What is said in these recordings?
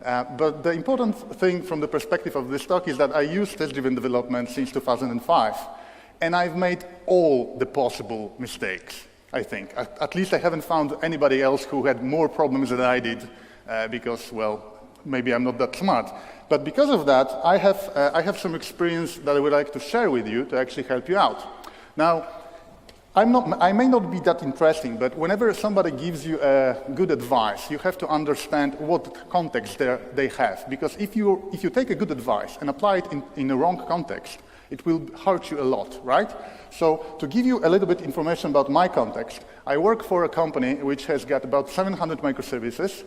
But the important thing from the perspective of this talk is that I use test-driven development since 2005, and I've made all the possible mistakes, I think. At least I haven't found anybody else who had more problems than I did, because, well, maybe I'm not that smart. But because of that, I have some experience that I would like to share with you to actually help you out. Now, I may not be that interesting, but whenever somebody gives you good advice, you have to understand what context they have. Because if you take a good advice and apply it in the wrong context, it will hurt you a lot, right? So to give you a little bit information about my context, I work for a company which has got about 700 microservices,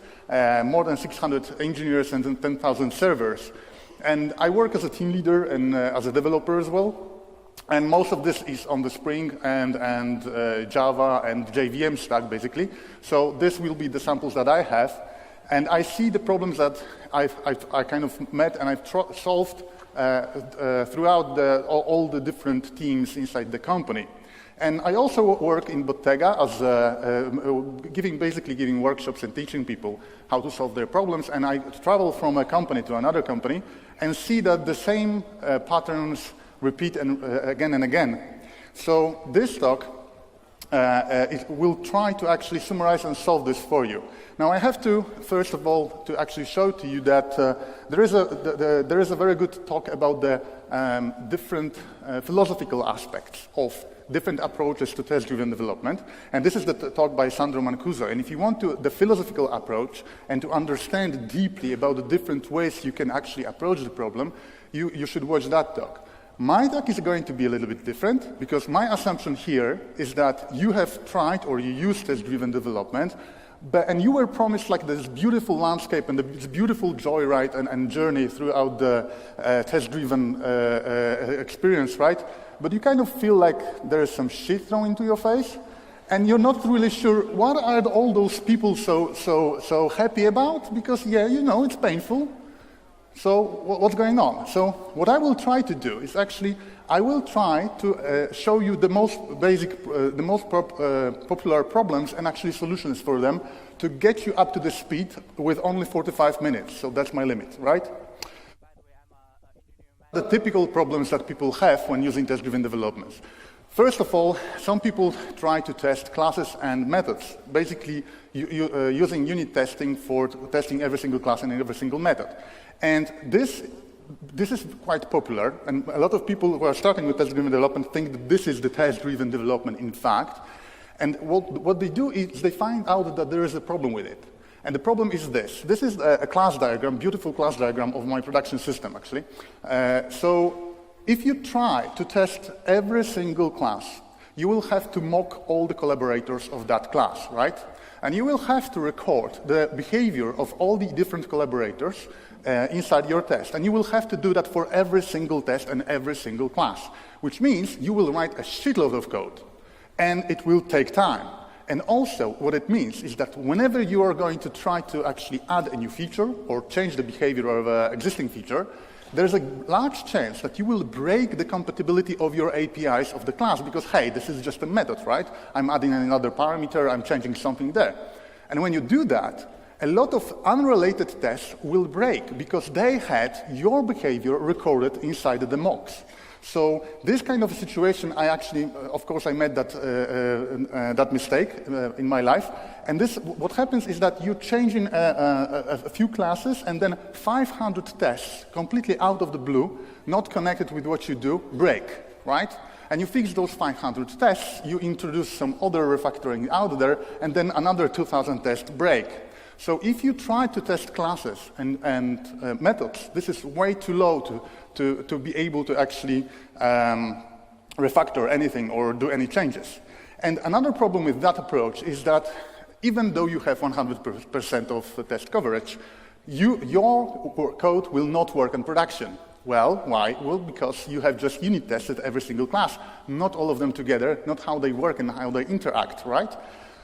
more than 600 engineers and 10,000 servers. And I work as a team leader and as a developer as well. And most of this is on the Spring and Java and JVM stack, basically. So this will be the samples that I have. And I see the problems that I kind of met and I've solved throughout all the different teams inside the company. And I also work in Bottega as basically giving workshops and teaching people how to solve their problems. And I travel from a company to another company and see that the same patterns repeat again and again. So this talk will try to actually summarize and solve this for you. Now I have to, first of all, to actually show to you that there is a very good talk about the different philosophical aspects of different approaches to test-driven development. And this is the talk by Sandro Mancuso. And if you want the philosophical approach and to understand deeply about the different ways you can actually approach the problem, you should watch that talk. My talk is going to be a little bit different, because my assumption here is that you have tried or you use test-driven development, and you were promised like this beautiful landscape and this beautiful joyride and journey throughout the test-driven experience, right? But you kind of feel like there is some shit thrown into your face, and you're not really sure what are all those people so happy about, because, yeah, you know, it's painful. So what's going on? So what I will try to do is actually, I will try to show you the most basic, the most popular problems and actually solutions for them to get you up to the speed with only 45 minutes. So that's my limit, right? The typical problems that people have when using test-driven development. First of all, some people try to test classes and methods, basically using unit testing for testing every single class and every single method. And this is quite popular, and a lot of people who are starting with test-driven development think that this is the test-driven development in fact. And what they do is they find out that there is a problem with it. And the problem is this. This is a class diagram, beautiful class diagram of my production system, actually. So if you try to test every single class, you will have to mock all the collaborators of that class, right? And you will have to record the behavior of all the different collaborators inside your test. And you will have to do that for every single test and every single class, which means you will write a shitload of code, and it will take time. And also, what it means is that whenever you are going to try to actually add a new feature or change the behavior of an existing feature, there's a large chance that you will break the compatibility of your APIs of the class because, hey, this is just a method, right? I'm adding another parameter, I'm changing something there. And when you do that, a lot of unrelated tests will break because they had your behavior recorded inside the mocks. So this kind of a situation, I actually, of course, I made that mistake in my life. And this, what happens is that you change in a few classes, and then 500 tests, completely out of the blue, not connected with what you do, break, right? And you fix those 500 tests, you introduce some other refactoring out there, and then another 2,000 tests break. So if you try to test classes and methods, this is way too low to be able to actually refactor anything or do any changes. And another problem with that approach is that even though you have 100% of test coverage, your code will not work in production. Well, why? Well, because you have just unit tested every single class, not all of them together, not how they work and how they interact, right?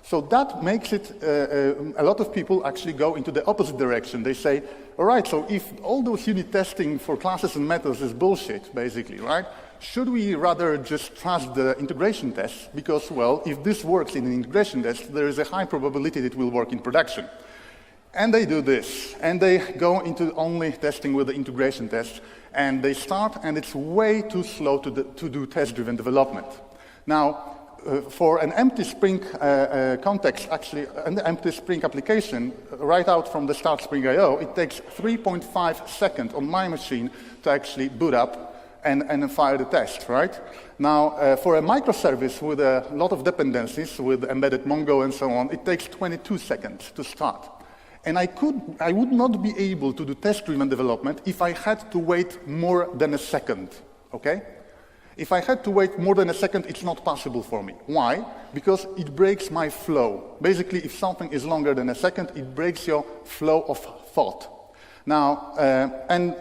So that makes it, a lot of people actually go into the opposite direction. They say, all right, so if all those unit testing for classes and methods is bullshit, basically, right? Should we rather just trust the integration tests? Because, well, if this works in an integration test, there is a high probability that it will work in production. And they do this, and they go into only testing with the integration tests, and they start, and it's way too slow to do test-driven development. Now, for an empty Spring context, actually, an empty Spring application, right out from the start Spring I/O, it takes 3.5 seconds on my machine to actually boot up and fire the test, right? Now, for a microservice with a lot of dependencies, with embedded Mongo and so on, it takes 22 seconds to start. And I would not be able to do test-driven development if I had to wait more than a second, okay? If I had to wait more than a second, it's not possible for me. Why? Because it breaks my flow. Basically, if something is longer than a second, it breaks your flow of thought. Now, and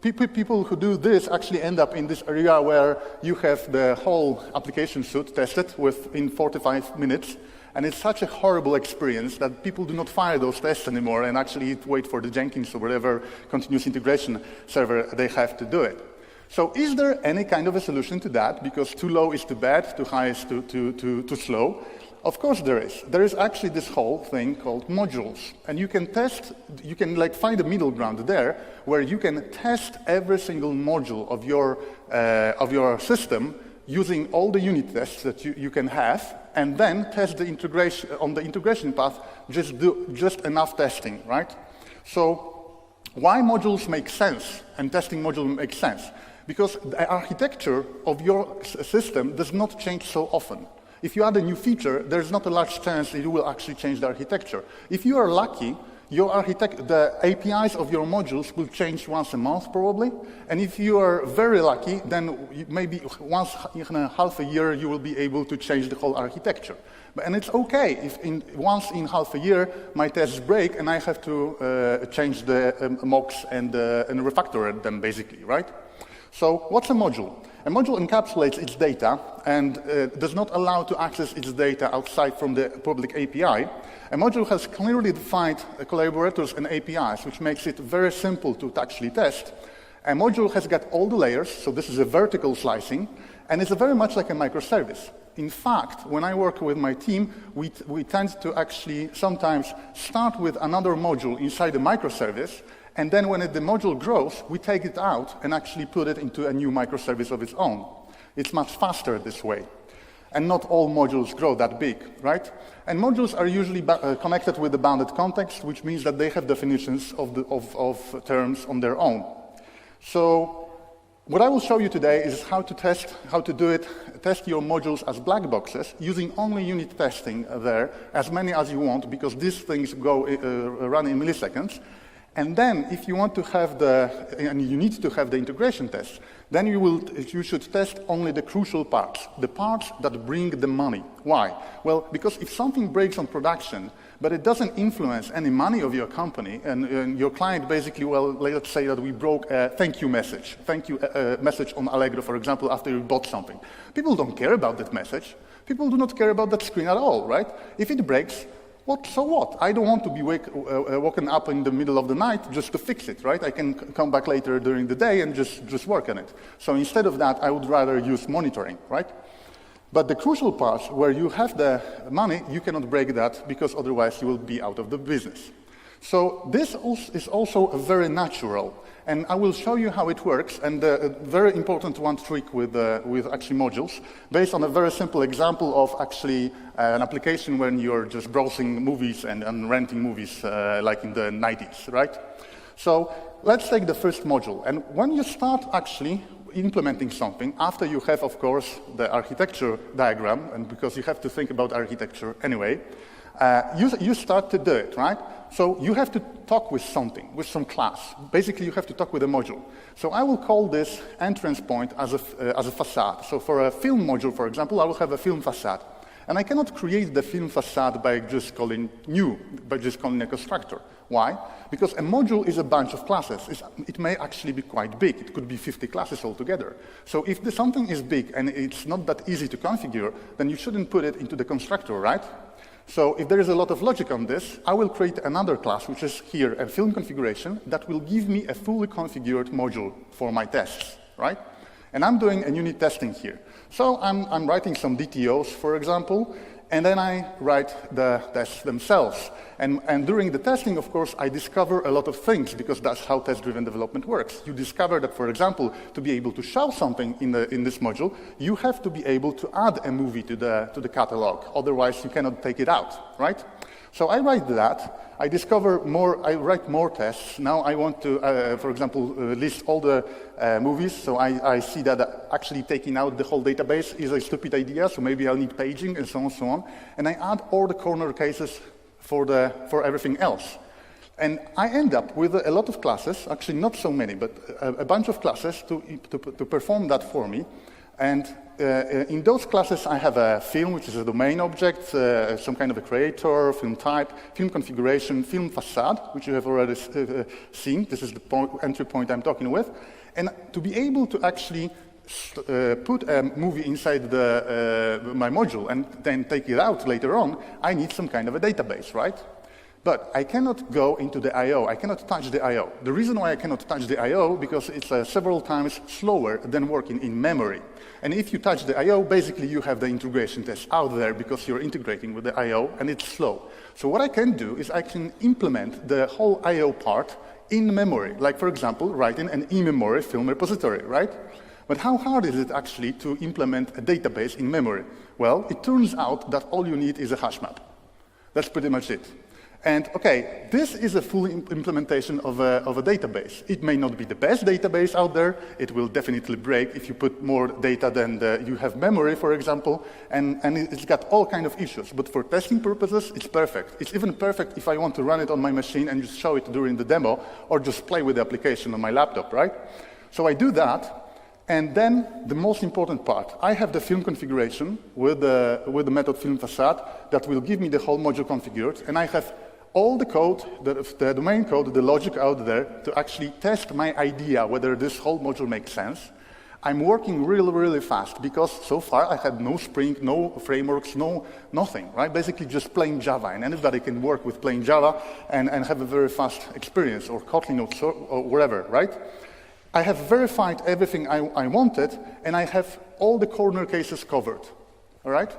people who do this actually end up in this area where you have the whole application suite tested in 45 minutes, and it's such a horrible experience that people do not fire those tests anymore and actually wait for the Jenkins or whatever continuous integration server they have to do it. So is there any kind of a solution to that? Because too low is too bad, too high is too slow. Of course there is. There is actually this whole thing called modules. And you can test, you can like find a middle ground there where you can test every single module of your system using all the unit tests that you can have, and then test the integration on the integration path, just enough testing, right? So why modules make sense and testing module makes sense? Because the architecture of your system does not change so often. If you add a new feature, there's not a large chance that you will actually change the architecture. If you are lucky, the APIs of your modules will change once a month probably, and if you are very lucky, then maybe once in a half a year you will be able to change the whole architecture. And it's okay if once in half a year my tests break and I have to change the mocks and refactor them basically, right? So what's a module? A module encapsulates its data and does not allow to access its data outside from the public API. A module has clearly defined collaborators and APIs, which makes it very simple to actually test. A module has got all the layers, so this is a vertical slicing, and it's very much like a microservice. In fact, when I work with my team, we tend to actually sometimes start with another module inside the microservice, and then when the module grows, we take it out and actually put it into a new microservice of its own. It's much faster this way. And not all modules grow that big, right? And modules are usually connected with the bounded context, which means that they have definitions of terms on their own. So what I will show you today is how to test your modules as black boxes using only unit testing there, as many as you want, because these things run in milliseconds. And then, if you want to have and you need to have the integration tests, then you should test only the crucial parts, the parts that bring the money. Why? Well, because if something breaks on production, but it doesn't influence any money of your company, and your client basically, well, let's say that we broke a thank you message on Allegro, for example, after you bought something. People don't care about that message. People do not care about that screen at all, right? If it breaks, so what? I don't want to be woken up in the middle of the night just to fix it, right? I can come back later during the day and just work on it. So instead of that, I would rather use monitoring, right? But the crucial parts where you have the money, you cannot break that because otherwise you will be out of the business. So this is also very natural. And I will show you how it works, and a very important trick with actually modules, based on a very simple example of actually an application when you're just browsing movies and renting movies like in the 90s, right? So let's take the first module. And when you start actually implementing something, after you have, of course, the architecture diagram, and because you have to think about architecture anyway, you start to do it, right? So you have to talk with something, with some class. Basically, you have to talk with a module. So I will call this entrance point as a facade. So for a film module, for example, I will have a film facade. And I cannot create the film facade by just calling a constructor. Why? Because a module is a bunch of classes. It may actually be quite big. It could be 50 classes altogether. So if something is big and it's not that easy to configure, then you shouldn't put it into the constructor, right? So if there is a lot of logic on this, I will create another class, which is here, a film configuration, that will give me a fully configured module for my tests, right? And I'm doing a unit testing here. So I'm writing some DTOs, for example, And then I write the tests themselves. And during the testing, of course, I discover a lot of things, because that's how test-driven development works. You discover that, for example, to be able to show something in this module, you have to be able to add a movie to the catalog. Otherwise, you cannot take it out, right? So I write that. I discover more. I write more tests. Now I want to, for example, list all the movies. So I see that actually taking out the whole database is a stupid idea. So maybe I'll need paging and so on and so on. And I add all the corner cases for everything else. And I end up with a lot of classes, actually not so many, but a bunch of classes to perform that for me. And in those classes, I have a film, which is a domain object, some kind of a creator, film type, film configuration, film facade, which you have already seen. This is the entry point I'm talking with. And to be able to actually put a movie inside my module and then take it out later on, I need some kind of a database, right? But I cannot go into the I/O. I cannot touch the I/O. The reason why I cannot touch the I/O, because it's several times slower than working in memory. And if you touch the I/O, basically you have the integration test out there because you're integrating with the I/O, and it's slow. So what I can do is I can implement the whole I/O part in memory. Like, for example, writing an in-memory film repository, right? But how hard is it actually to implement a database in memory? Well, it turns out that all you need is a hash map. That's pretty much it. And okay, this is a full implementation of a database. It may not be the best database out there. It will definitely break if you put more data than you have memory, for example, and it's got all kinds of issues. But for testing purposes, it's perfect. It's even perfect if I want to run it on my machine and just show it during the demo, or just play with the application on my laptop, right? So I do that. And then the most important part, I have the film configuration with the method film facade that will give me the whole module configured, and I have all the code, the domain code, the logic out there to actually test my idea whether this whole module makes sense. I'm working really, really fast because so far I had no Spring, no frameworks, nothing, right? Basically just plain Java, and anybody can work with plain Java and have a very fast experience, or Kotlin or whatever, right? I have verified everything I wanted, and I have all the corner cases covered, all right?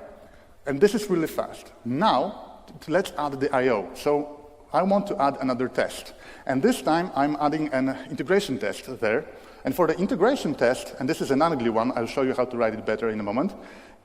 And this is really fast. Now, let's add the I/O. So I want to add another test. And this time, I'm adding an integration test there. And for the integration test, and this is an ugly one, I'll show you how to write it better in a moment.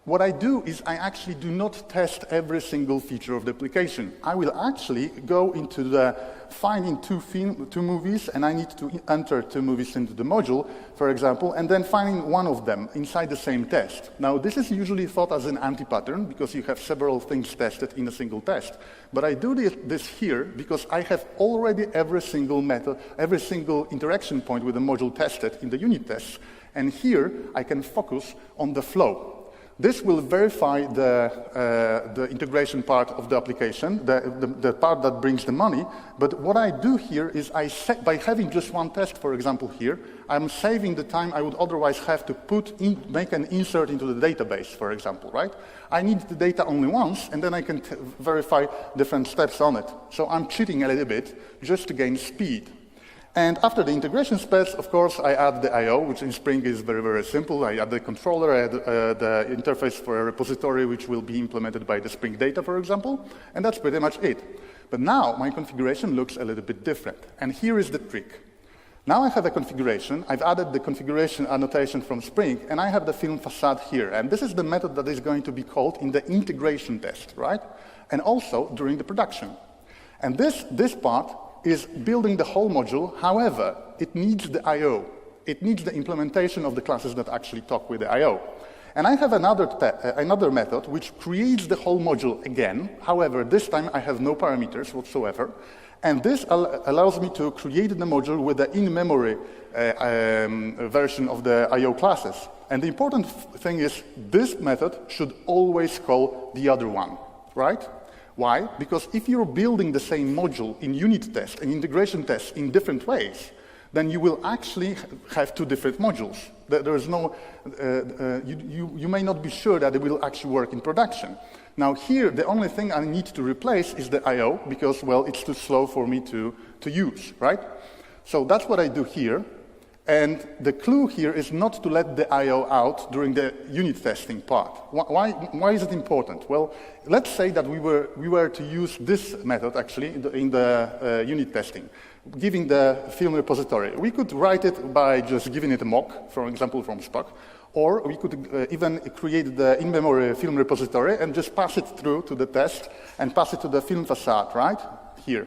What I do is I actually do not test every single feature of the application. I will actually go into the finding two movies, and I need to enter 2 movies into the module, for example, and then finding one of them inside the same test. Now, this is usually thought as an anti-pattern because you have several things tested in a single test. But I do this here because I have already every single method, every single interaction point with the module tested in the unit tests. And here, I can focus on the flow. This will verify the integration part of the application, the part that brings the money. But what I do here is by having just one test, for example, here, I'm saving the time I would otherwise have to make an insert into the database, for example, right? I need the data only once, and then I can verify different steps on it. So I'm cheating a little bit just to gain speed. And after the integration steps, of course, I add the I/O, which in Spring is very, very simple. I add the controller, I add the interface for a repository, which will be implemented by the Spring data, for example, and that's pretty much it. But now my configuration looks a little bit different, and here is the trick. Now I have a configuration. I've added the configuration annotation from Spring, and I have the film facade here, and this is the method that is going to be called in the integration test, right? And also during the production. And this part is building the whole module. However, it needs the I/O. It needs the implementation of the classes that actually talk with the I/O. And I have another method which creates the whole module again. However, this time I have no parameters whatsoever. And this allows me to create the module with the in-memory version of the I/O classes. And the important thing is this method should always call the other one, right? Why? Because if you're building the same module in unit tests and integration tests in different ways, then you will actually have 2 different modules. There is no, you may not be sure that it will actually work in production. Now here, the only thing I need to replace is the I/O because, well, it's too slow for me to use, right? So that's what I do here. And the clue here is not to let the I/O out during the unit testing part. Why is it important? Well, let's say that we were to use this method actually in the unit testing, giving the film repository. We could write it by just giving it a mock, for example, from Spock, or we could even create the in-memory film repository and just pass it through to the test and pass it to the film facade, right? Here.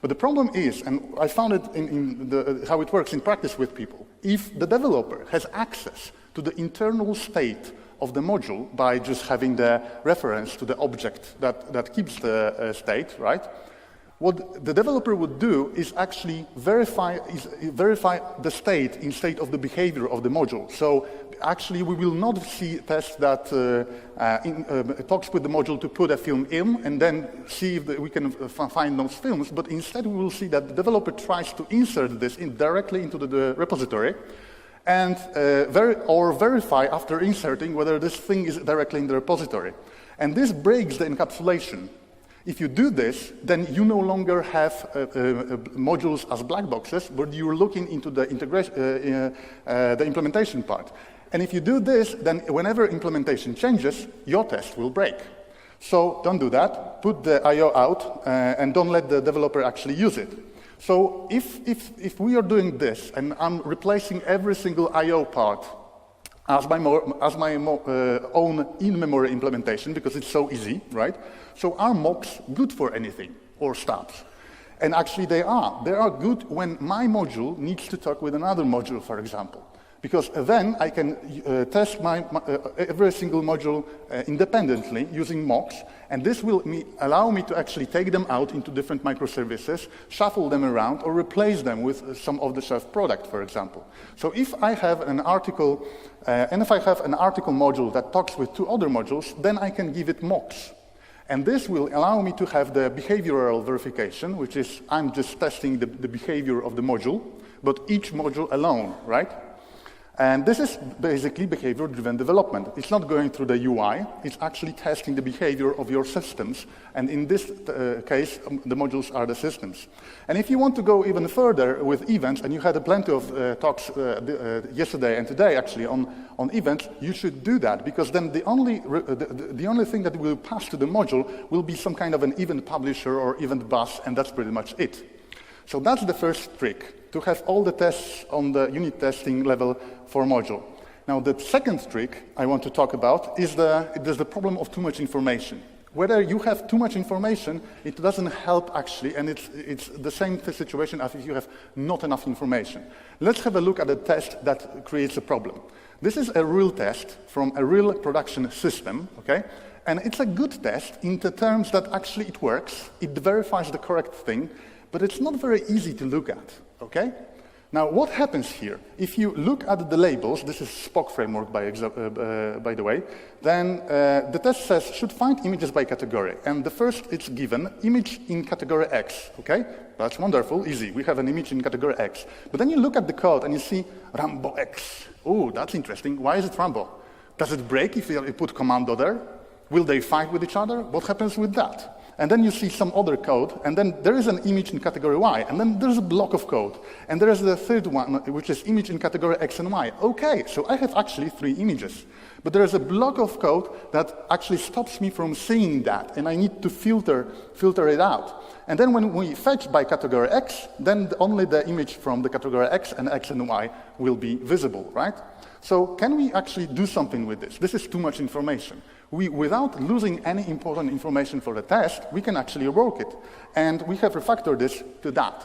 But the problem is, and I found it in how it works in practice with people, if the developer has access to the internal state of the module by just having the reference to the object that keeps the state, right? What the developer would do is actually verify the state of the behavior of the module. So actually, we will not see tests that talks with the module to put a film in and then see if we can find those films, but instead we will see that the developer tries to insert this directly into the repository and verify after inserting whether this thing is directly in the repository. And this breaks the encapsulation. If you do this, then you no longer have modules as black boxes, but you're looking into the implementation part. And if you do this, then whenever implementation changes, your test will break. So don't do that. Put the I/O out and don't let the developer actually use it. So if we are doing this and I'm replacing every single I/O part as my own in-memory implementation, because it's so easy, right? So are mocks good for anything, or stubs? And actually they are. They are good when my module needs to talk with another module, for example. Because then I can test every single module independently using mocks, and this will allow me to actually take them out into different microservices, shuffle them around, or replace them with some off-the-shelf product, for example. So if I have an article, and if I have an article module that talks with two other modules, then I can give it mocks. And this will allow me to have the behavioral verification, which is I'm just testing the behavior of the module, but each module alone, right? And this is basically behavior-driven development. It's not going through the UI, it's actually testing the behavior of your systems. And in this case, the modules are the systems. And if you want to go even further with events, and you had plenty of talks yesterday and today actually on events, you should do that, because then the only thing that will pass to the module will be some kind of an event publisher or event bus, and that's pretty much it. So that's the first trick, to have all the tests on the unit testing level for module. Now, the second trick I want to talk about is the problem of too much information. Whether you have too much information, it doesn't help actually, and it's the same situation as if you have not enough information. Let's have a look at a test that creates a problem. This is a real test from a real production system, okay? And it's a good test in the terms that actually it works, it verifies the correct thing, but it's not very easy to look at, okay? Now, what happens here? If you look at the labels, this is Spock framework, by the way, then the test says, should find images by category. And the first, it's given, image in category X, okay? That's wonderful, easy. We have an image in category X. But then you look at the code and you see Rambo X. Oh, that's interesting. Why is it Rambo? Does it break if you put commando there? Will they fight with each other? What happens with that? And then you see some other code, and then there is an image in category Y, and then there's a block of code. And there is the third one, which is image in category X and Y. Okay, so I have actually 3 images. But there is a block of code that actually stops me from seeing that, and I need to filter it out. And then when we fetch by category X, then only the image from the category X and Y will be visible, right? So can we actually do something with this? This is too much information. Without losing any important information for the test, we can actually work it. And we have refactored this to that.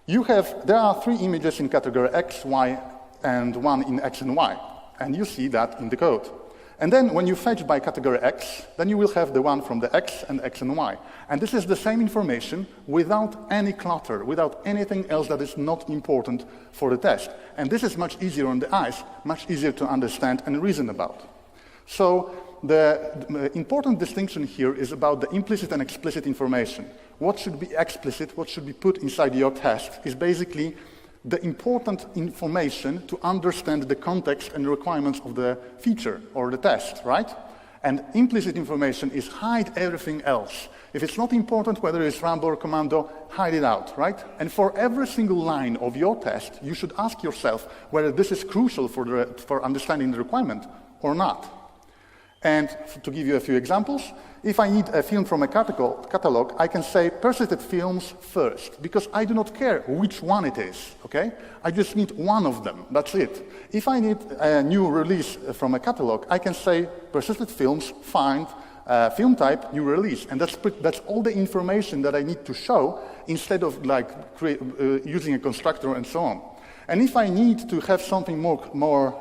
There are 3 images in category X, Y, and 1 in X and Y. And you see that in the code. And then when you fetch by category X, then you will have the one from the X and Y. And this is the same information without any clutter, without anything else that is not important for the test. And this is much easier on the eyes, much easier to understand and reason about. So the important distinction here is about the implicit and explicit information. What should be explicit, what should be put inside your test is basically the important information to understand the context and requirements of the feature or the test, right? And implicit information is hide everything else. If it's not important, whether it's Rambo or Commando, hide it out, right? And for every single line of your test, you should ask yourself whether this is crucial for understanding the requirement or not. And to give you a few examples, if I need a film from a catalog, I can say persisted films first, because I do not care which one it is, okay? I just need one of them, that's it. If I need a new release from a catalog, I can say persisted films, find, film type, new release, and that's all the information that I need to show instead of like using a constructor and so on. And if I need to have something more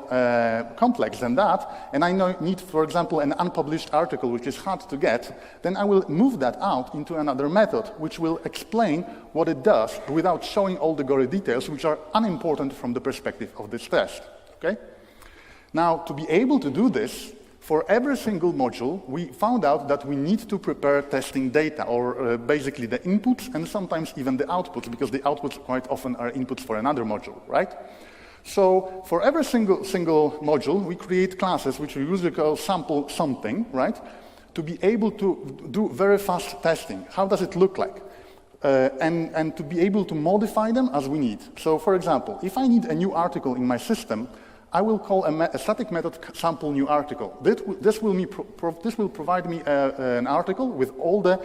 complex than that, and I need, for example, an unpublished article which is hard to get, then I will move that out into another method which will explain what it does without showing all the gory details which are unimportant from the perspective of this test. Okay? Now, to be able to do this, for every single module, we found out that we need to prepare testing data, or basically the inputs and sometimes even the outputs, because the outputs quite often are inputs for another module, right? So for every single module, we create classes which we usually call sample something, right? To be able to do very fast testing. How does it look like? And to be able to modify them as we need. So for example, if I need a new article in my system, I will call a static method sample new article. This will provide me an article with all the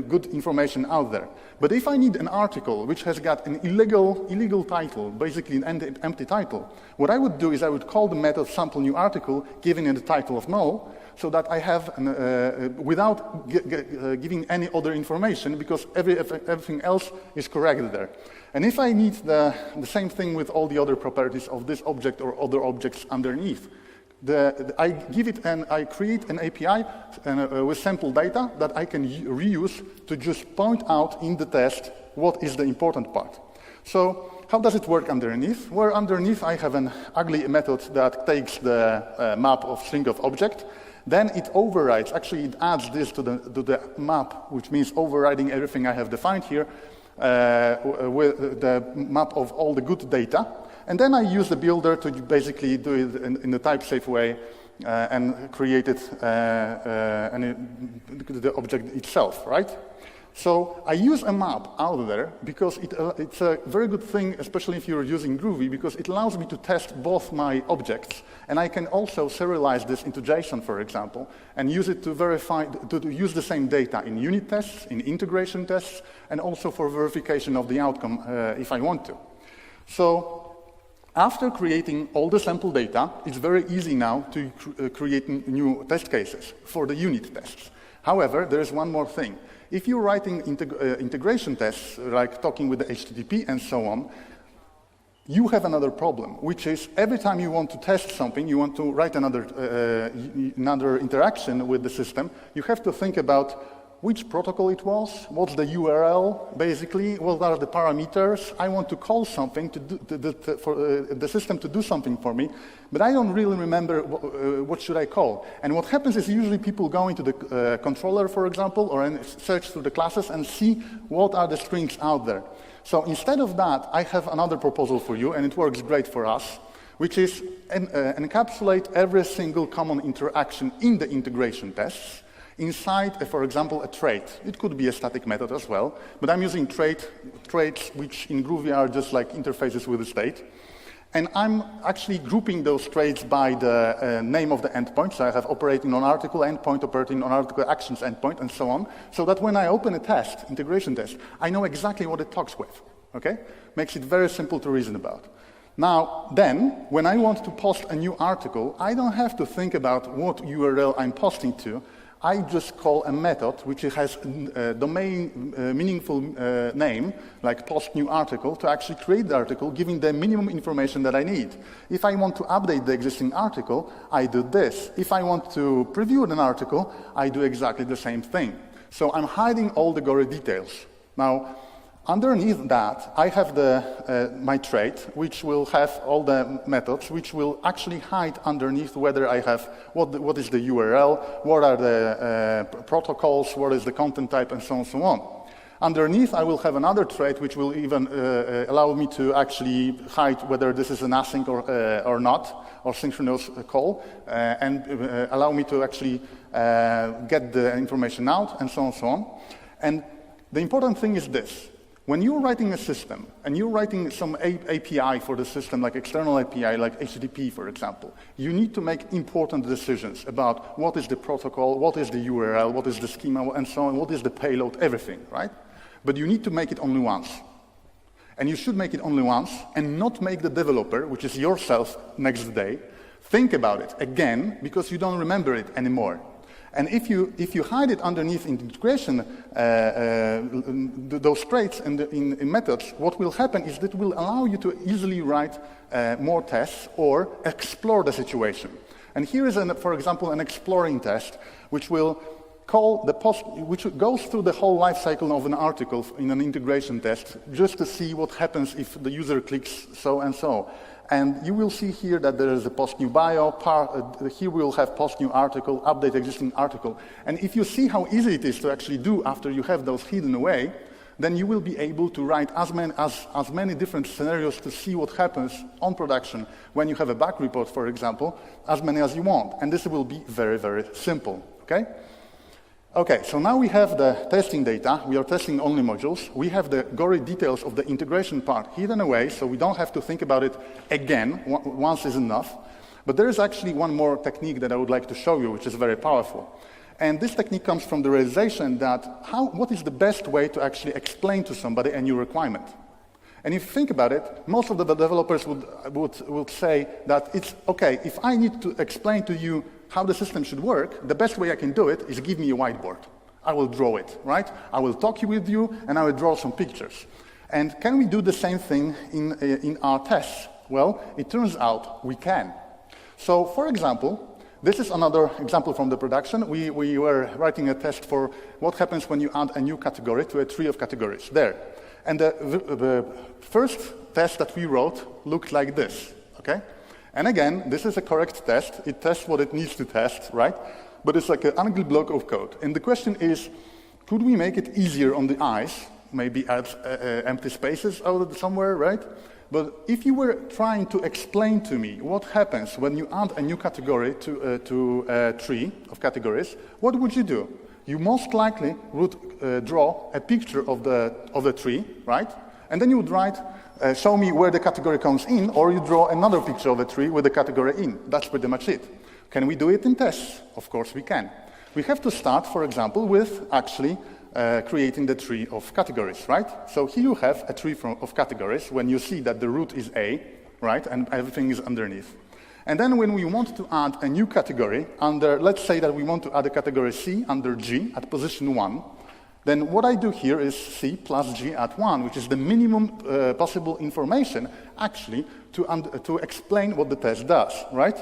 good information out there. But if I need an article which has got an illegal title, basically an empty title, what I would do is I would call the method sample new article, giving it the title of null, so that I have, without giving any other information, because everything else is correct there. And if I need the same thing with all the other properties of this object or other objects underneath, I give it and I create an API with sample data that I can reuse to just point out in the test what is the important part. So how does it work underneath? Well, underneath I have an ugly method that takes the map of string of object. Then it overrides, actually it adds this to the map, which means overriding everything I have defined here, with the map of all the good data. And then I use the builder to basically do it in the type-safe way and create it the object itself, right? So I use a map out there because it's a very good thing, especially if you're using Groovy, because it allows me to test both my objects, and I can also serialize this into JSON, for example, and use it to verify, to use the same data in unit tests, in integration tests, and also for verification of the outcome if I want to. So after creating all the sample data, it's very easy now to create new test cases for the unit tests. However, there is one more thing. If you're writing integration tests, like talking with the HTTP and so on, you have another problem, which is every time you want to test something, you want to write another interaction with the system, you have to think about which protocol it was, what's the URL, basically, what are the parameters. I want to call something for the system to do something for me, but I don't really remember what should I call. And what happens is usually people go into the controller, for example, or search through the classes and see what are the strings out there. So instead of that, I have another proposal for you, and it works great for us, which is encapsulate every single common interaction in the integration tests inside, for example, a trait. It could be a static method as well, but I'm using traits which in Groovy are just like interfaces with the state. And I'm actually grouping those traits by the name of the endpoint. So I have operating on article endpoint, operating on article actions endpoint, and so on, so that when I open a test, integration test, I know exactly what it talks with, okay? Makes it very simple to reason about. Now, then, when I want to post a new article, I don't have to think about what URL I'm posting to. I just call a method which has a domain meaningful name, like post new article, to actually create the article, giving the minimum information that I need. If I want to update the existing article, I do this. If I want to preview an article, I do exactly the same thing. So I'm hiding all the gory details. Now, underneath that, I have my trait, which will have all the methods, which will actually hide underneath whether I have what is the URL, what are the protocols, what is the content type, and so on and so on. Underneath, I will have another trait which will even allow me to actually hide whether this is an async or not, or synchronous call, and allow me to actually get the information out, and so on and so on. And the important thing is this. When you're writing a system, and you're writing some API for the system, like external API, like HTTP, for example, you need to make important decisions about what is the protocol, what is the URL, what is the schema, and so on, what is the payload, everything, right? But you need to make it only once. And you should make it only once, and not make the developer, which is yourself next day, think about it again, because you don't remember it anymore. And if you hide it underneath integration, those traits in methods, what will happen is that it will allow you to easily write more tests or explore the situation. And here is, for example, an exploring test, which will call which goes through the whole life cycle of an article in an integration test, just to see what happens if the user clicks so and so. And you will see here that there is a post new bio, here we will have post new article, update existing article. And if you see how easy it is to actually do after you have those hidden away, then you will be able to write as many different scenarios to see what happens on production when you have a bug report, for example, as many as you want. And this will be very, very simple, okay? Okay, so now we have the testing data. We are testing only modules. We have the gory details of the integration part hidden away, so we don't have to think about it again. Once is enough. But there is actually one more technique that I would like to show you, which is very powerful. And this technique comes from the realization that what is the best way to actually explain to somebody a new requirement? And if you think about it, most of the developers would say that it's okay, if I need to explain to you how the system should work, the best way I can do it is give me a whiteboard. I will draw it, right? I will talk with you, and I will draw some pictures. And can we do the same thing in our tests? Well, it turns out we can. So, for example, this is another example from the production. We were writing a test for what happens when you add a new category to a tree of categories. There. And the first test that we wrote looked like this, okay? And again, this is a correct test. It tests what it needs to test, right? But it's like an ugly block of code. And the question is, could we make it easier on the eyes? Maybe add empty spaces out somewhere, right? But if you were trying to explain to me what happens when you add a new category to a tree of categories, what would you do? You most likely would draw a picture of the tree, right? And then you would write, show me where the category comes in, or you draw another picture of a tree with the category in. That's pretty much it. Can we do it in tests? Of course we can. We have to start, for example, with actually creating the tree of categories, right? So here you have a tree of categories when you see that the root is A, right, and everything is underneath. And then when we want to add a new category let's say that we want to add a category C under G at position 1, then what I do here is C plus G at 1, which is the minimum possible information actually to explain what the test does, right?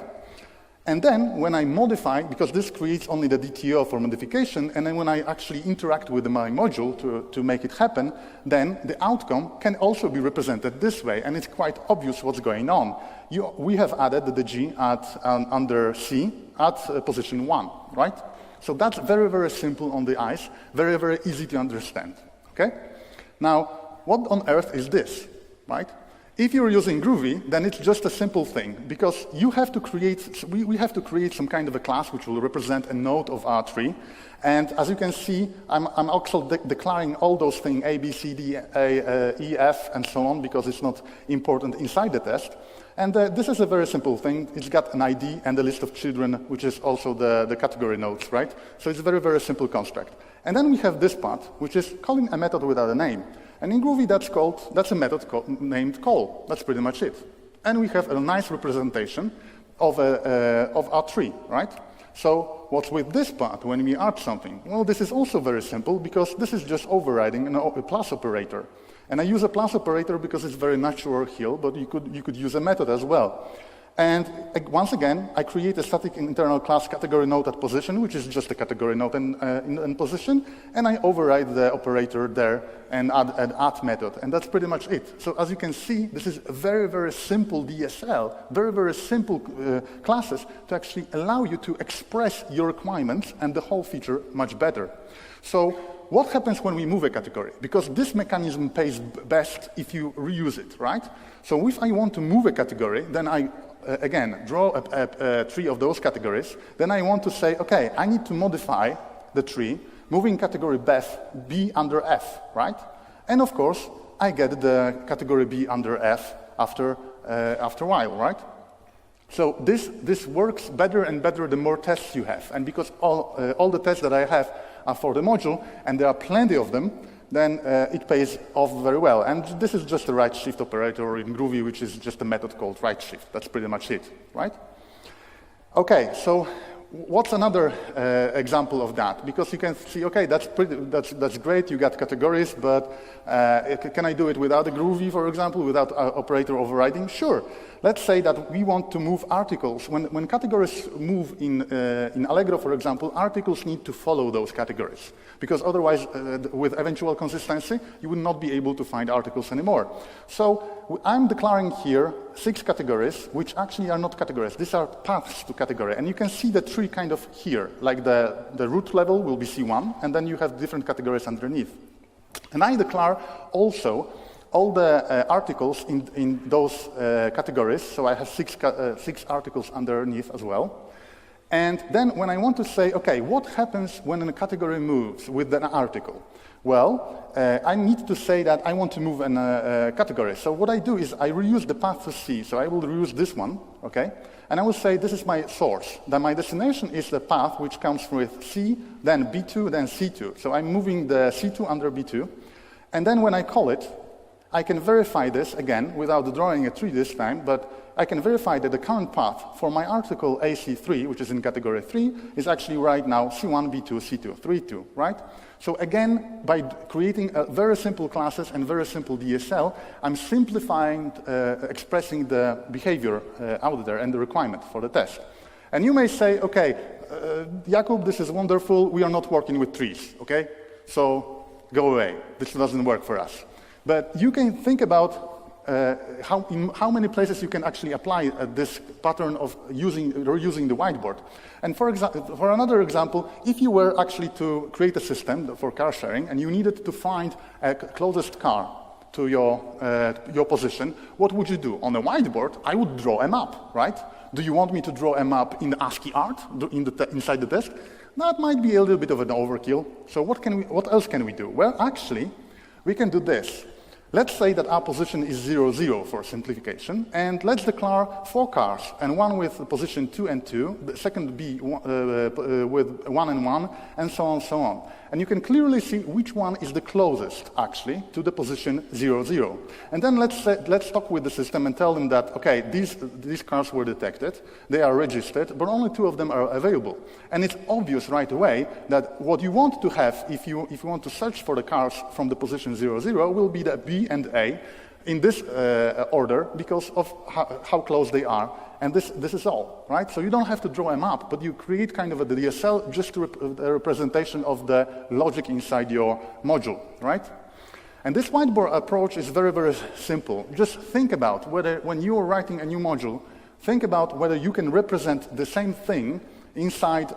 And then when I modify, because this creates only the DTO for modification, and then when I actually interact with my module to make it happen, then the outcome can also be represented this way, and it's quite obvious what's going on. We have added the G under C at position 1, right? So that's very, very simple on the eyes, very, very easy to understand, okay? Now, what on earth is this, right? If you're using Groovy, then it's just a simple thing, because you have to create, we have to create some kind of a class which will represent a node of our tree. And as you can see, I'm also declaring all those things, A, B, C, D, E, F, and so on, because it's not important inside the test. And this is a very simple thing. It's got an ID and a list of children, which is also the category nodes, right? So it's a very, very simple construct. And then we have this part, which is calling a method without a name. And in Groovy, that's a method named call. That's pretty much it. And we have a nice representation of our tree, right? So what's with this part when we add something? Well, this is also very simple, because this is just overriding a plus operator. And I use a plus operator because it's very natural here, but you could use a method as well. And once again, I create a static internal class category node at position, which is just a category node in position, and I override the operator there and add an add method, and that's pretty much it. So as you can see, this is a very, very simple DSL, very, very simple classes to actually allow you to express your requirements and the whole feature much better. So what happens when we move a category? Because this mechanism pays best if you reuse it, right? So if I want to move a category, then I, again, draw a tree of those categories. Then I want to say, okay, I need to modify the tree, moving category B under F, right? And of course, I get the category B under F after a while, right? So this works better and better the more tests you have. And because all the tests that I have are for the module, and there are plenty of them, then it pays off very well. And this is just a right shift operator in Groovy, which is just a method called right shift. That's pretty much it, right? Okay, so what's another example of that? Because you can see, okay, that's great, you got categories, but can I do it without a Groovy, for example, without operator overriding? Sure. Let's say that we want to move articles. When categories move in Allegro, for example, articles need to follow those categories. Because otherwise, with eventual consistency, you would not be able to find articles anymore. So I'm declaring here 6 categories, which actually are not categories. These are paths to category. And you can see the tree kind of here. Like the root level will be C1, and then you have different categories underneath. And I declare also all the articles in those categories. So I have 6 articles underneath as well. And then when I want to say, okay, what happens when a category moves with an article? Well, I need to say that I want to move a category. So what I do is I reuse the path to C. So I will reuse this one, okay? And I will say this is my source. Then my destination is the path which comes with C, then B2, then C2. So I'm moving the C2 under B2. And then when I call it, I can verify this, again, without drawing a tree this time, but I can verify that the current path for my article AC3, which is in category 3, is actually right now C1, B2, C2, 3, 2, right? So again, by creating very simple classes and very simple DSL, I'm simplifying, expressing the behavior out there and the requirement for the test. And you may say, okay, Jakub, this is wonderful, we are not working with trees, okay? So go away, this doesn't work for us. But you can think about in how many places you can actually apply this pattern of reusing the whiteboard. And for another example, if you were actually to create a system for car sharing and you needed to find a closest car to your position, what would you do? On a whiteboard, I would draw a map, right? Do you want me to draw a map in ASCII art inside the test? That might be a little bit of an overkill. So what else can we do? Well, actually, we can do this. Let's say that our position is 0, 0 for simplification, and let's declare 4 cars, and one with position 2 and 2, the second B with 1 and 1, and so on, so on. And you can clearly see which one is the closest, actually, to the position 0, 0. And then let's talk with the system and tell them that, okay, these cars were detected, they are registered, but only 2 of them are available. And it's obvious right away that what you want to have, if you want to search for the cars from the position 0, 0, will be the B and A in this order because of how close they are. And this is all, right? So you don't have to draw a map, but you create kind of a DSL just to a representation of the logic inside your module, right? And this whiteboard approach is very, very simple. Just think about whether, when you are writing a new module, think about whether you can represent the same thing inside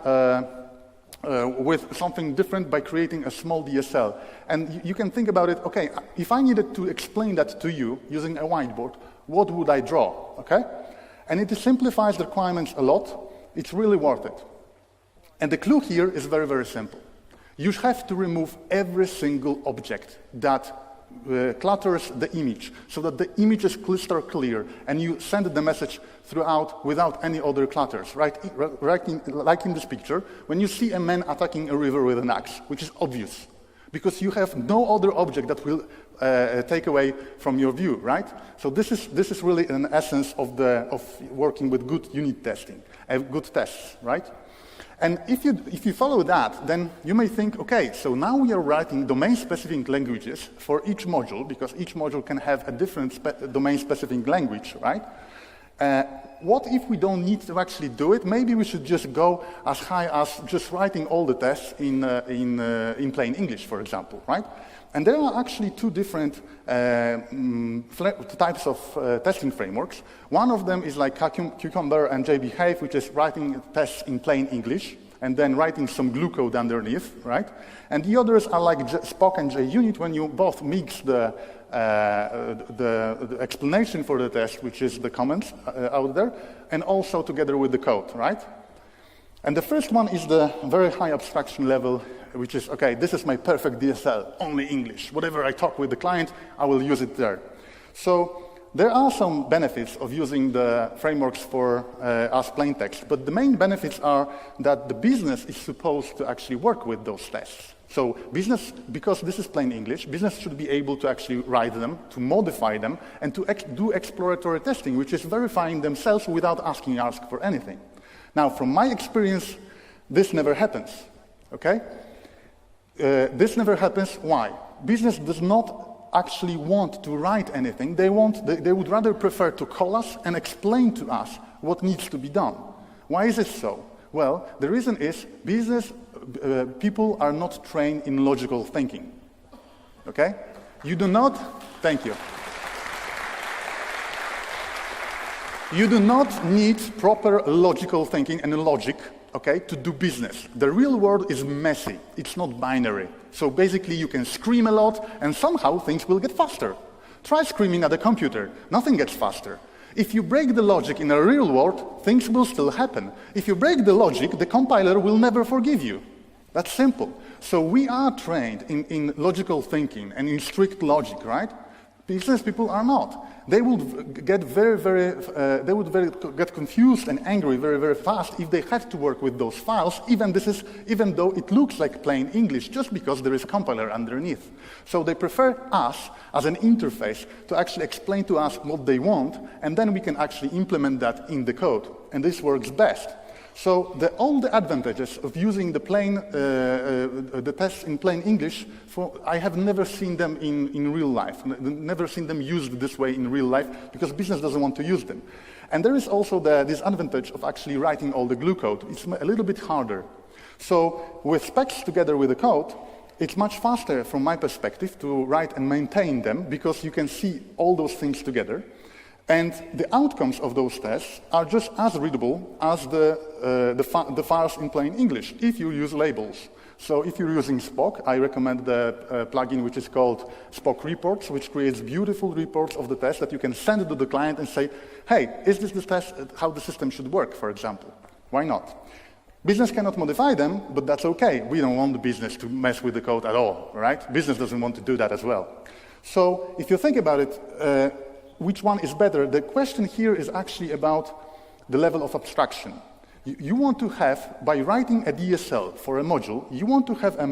with something different by creating a small DSL. And you can think about it, okay, if I needed to explain that to you using a whiteboard, what would I draw, okay? And it simplifies the requirements a lot. It's really worth it. And the clue here is very, very simple. You have to remove every single object that clutters the image so that the image is crystal clear and you send the message throughout without any other clutters. Right like in this picture, when you see a man attacking a river with an axe, which is obvious, because you have no other object that will take away from your view, right? So this is really an essence of working with good unit testing, good tests, right? And if you follow that, then you may think, okay, so now we are writing domain-specific languages for each module, because each module can have a different domain-specific language, right? What if we don't need to actually do it? Maybe we should just go as high as just writing all the tests in plain English, for example, right? And there are actually 2 different types of testing frameworks. One of them is like Cucumber and JBehave, which is writing tests in plain English. and then writing some glue code underneath, right? And the others are like Spock and JUnit, when you both mix the explanation for the test, which is the comments out there, and also together with the code, right? And the first one is the very high abstraction level, which is, okay, this is my perfect DSL, only English. Whatever I talk with the client, I will use it there. So there are some benefits of using the frameworks for as plain text, but the main benefits are that the business is supposed to actually work with those tests. So business, because this is plain English, business should be able to actually write them, to modify them, and to do exploratory testing, which is verifying themselves without asking for anything. Now, from my experience, this never happens, okay? This never happens. Why? Business does not actually want to write anything. They would rather prefer to call us and explain to us what needs to be done. Why is it so? Well, the reason is business people are not trained in logical thinking, okay? You do not, thank you. You do not need proper logical thinking and logic, okay, to do business. The real world is messy. It's not binary. So basically you can scream a lot and somehow things will get faster. Try screaming at a computer. Nothing gets faster. If you break the logic in a real world, things will still happen. If you break the logic, the compiler will never forgive you. That's simple. So we are trained in logical thinking and in strict logic, right? Business people are not. They would get get confused and angry very, very fast if they had to work with those files, even though it looks like plain English, just because there is a compiler underneath. So they prefer us as an interface to actually explain to us what they want, and then we can actually implement that in the code. And this works best. So all the advantages of using the tests in plain English, I have never seen them in real life, never seen them used this way in real life, because business doesn't want to use them. And there is also the disadvantage of actually writing all the glue code. It's a little bit harder. So with specs together with the code, it's much faster from my perspective to write and maintain them, because you can see all those things together. And the outcomes of those tests are just as readable as the files in plain English, if you use labels. So if you're using Spock, I recommend the plugin which is called Spock Reports, which creates beautiful reports of the test that you can send to the client and say, hey, is this the test, how the system should work, for example? Why not? Business cannot modify them, but that's okay. We don't want the business to mess with the code at all, right? Business doesn't want to do that as well. So if you think about it, which one is better? The question here is actually about the level of abstraction. You want to have, by writing a DSL for a module, you want to have a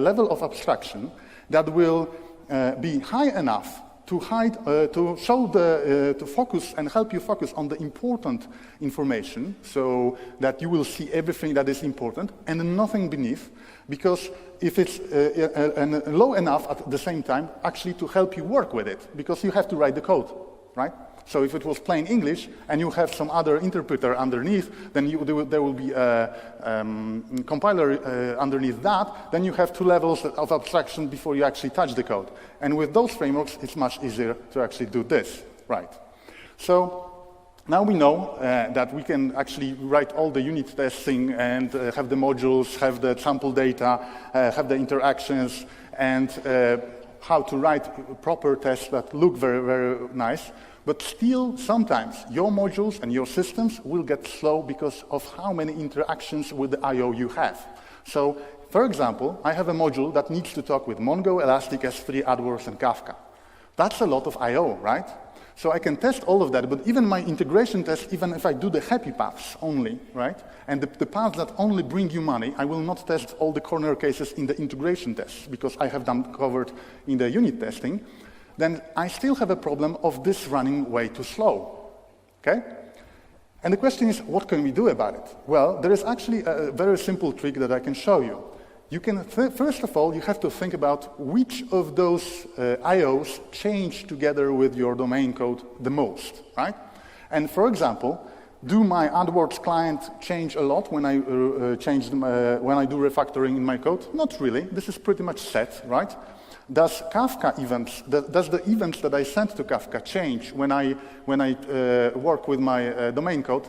level of abstraction that will be high enough to focus and help you focus on the important information, so that you will see everything that is important and nothing beneath. Because if it's low enough at the same time, actually to help you work with it, because you have to write the code, right? So if it was plain English and you have some other interpreter underneath, then there will be a compiler underneath that, then you have two levels of abstraction before you actually touch the code. And with those frameworks, it's much easier to actually do this, right? So now we know that we can actually write all the unit testing and have the modules, have the sample data, have the interactions, and how to write proper tests that look very, very nice. But still, sometimes your modules and your systems will get slow because of how many interactions with the I/O you have. So, for example, I have a module that needs to talk with Mongo, Elastic, S3, AdWords, and Kafka. That's a lot of I/O, right? So I can test all of that, but even my integration tests, even if I do the happy paths only, right, and the paths that only bring you money, I will not test all the corner cases in the integration tests, because I have them covered in the unit testing, then I still have a problem of this running way too slow, okay? And the question is, what can we do about it? Well, there is actually a very simple trick that I can show you. You can, first of all, you have to think about which of those I/Os change together with your domain code the most, right? And for example, do my AdWords client change a lot when I when I do refactoring in my code? Not really. This is pretty much set, right? does the events that I send to Kafka change when I work with my domain code?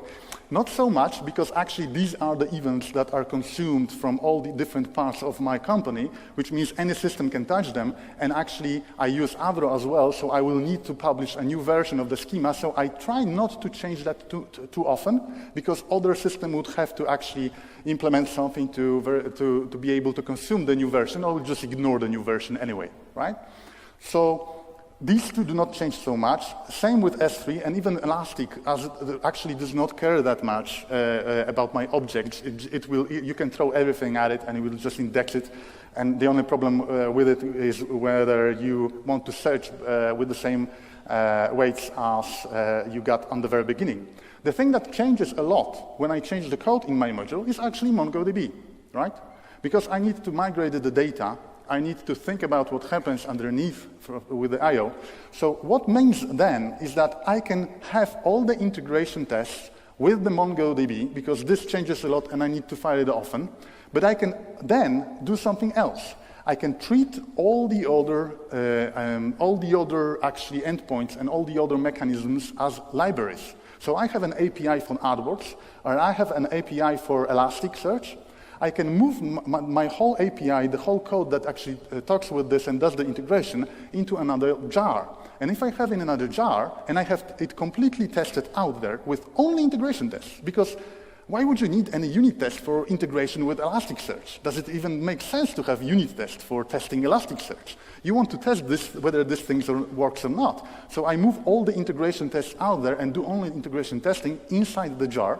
Not so much, because actually these are the events that are consumed from all the different parts of my company, which means any system can touch them, and actually I use Avro as well, so I will need to publish a new version of the schema, so I try not to change that too often, because other system would have to actually implement something to be able to consume the new version, or just ignore the new version anyway, right? So these two do not change so much. Same with S3, and even Elastic actually does not care that much about my objects. You can throw everything at it, and it will just index it. And the only problem with it is whether you want to search with the same weights as you got on the very beginning. The thing that changes a lot when I change the code in my module is actually MongoDB, right? Because I need to migrate the data. I need to think about what happens underneath with the I/O. So what means then is that I can have all the integration tests with the MongoDB, because this changes a lot and I need to fire it often, but I can then do something else. I can treat all the other actually endpoints and all the other mechanisms as libraries. So I have an API for AdWords, or I have an API for Elasticsearch. I can move my whole API, the whole code that actually talks with this and does the integration, into another jar. And if I have in another jar, and I have it completely tested out there with only integration tests, because why would you need any unit test for integration with Elasticsearch? Does it even make sense to have unit test for testing Elasticsearch? You want to test this, whether this thing works or not. So I move all the integration tests out there and do only integration testing inside the jar.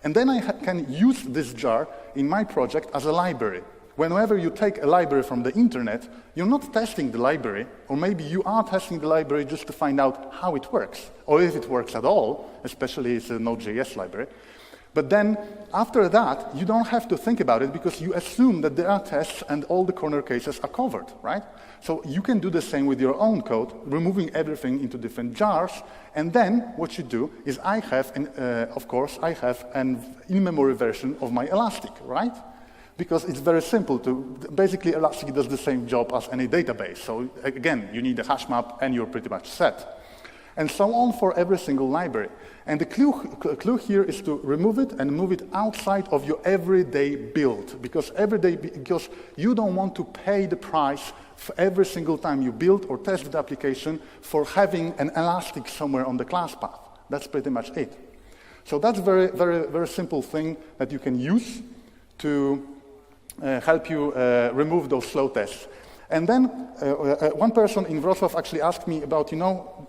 And then I can use this jar in my project as a library. Whenever you take a library from the internet, you're not testing the library, or maybe you are testing the library just to find out how it works, or if it works at all, especially if it's a Node.js library. But then, after that, you don't have to think about it, because you assume that there are tests and all the corner cases are covered, right? So you can do the same with your own code, removing everything into different jars, and then what you do is I have an in-memory version of my Elastic, right? Because it's very simple basically Elastic does the same job as any database. So again, you need a hash map and you're pretty much set. And so on for every single library. And the clue here is to remove it and move it outside of your everyday build. Because you don't want to pay the price for every single time you build or test the application for having an Elastic somewhere on the class path. That's pretty much it. So that's a very, very, very simple thing that you can use to help you remove those slow tests. And then one person in Wrocław actually asked me about,